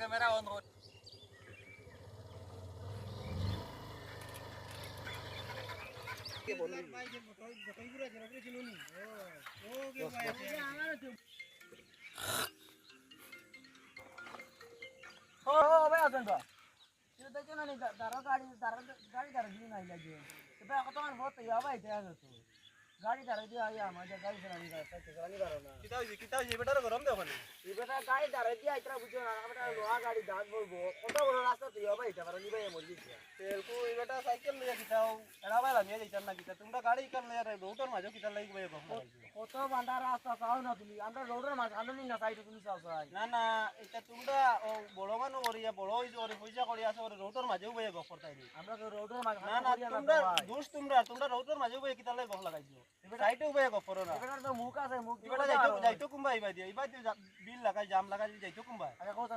camera on কর ও ভাই আছেন তো তুই দেখছ না নি দাঁড়া গাড়ি দাঁড়া দিন নাই লাগে এটা কত মান বহুত ইয়া ভাই এটা আছে গাড়ি দাঁড়া দিয়ে আইয়া আমাদের গাড়ি চালানি চালানি পারো না কিতা হইছে বেটার গরম দেও খালি এটা গাড়ি দাঁড়া দিয়ে আইতরা বুঝছো না আমরা লোহা গাড়ি দাঁত বলবো কত বড় রাস্তা তুই ভাই এটা পারো নি ভাই মরজি তেল কো এই বেটা সাইকেল লইয়া কিতাও এড়া ভাই লামিয়া যাইতাম না কিতা তোমরা গাড়ি কার লইয়া রোডর মাঝে কিতা লাগি ভাই কখন কত বান্ডা রাস্তা চাও না তুমি আমরা রোডের মাঝ আনো নি না সাইড তুমি চাও চাই না না এটা তোমরা ও বড় মানুষ করিয়া বড় হইছে ওরে পয়সা করিয়া আছে ওরে রোডর মাঝেও ভাই গফ করতাই নি আমরা তো রোডের মাঝ না না তোমরা দোষ তোমরা রোডর মাঝেও ভাই কিতা লাগি গফ লাগাইছো সাইডেও ভাই গফ করো না এবার তো মুখ আছে মুখ এবারে যাইতো কুম্বা ইবা দিয়া বিল লাগাই জাম লাগাই যাইতো কুম্বা আগে কথা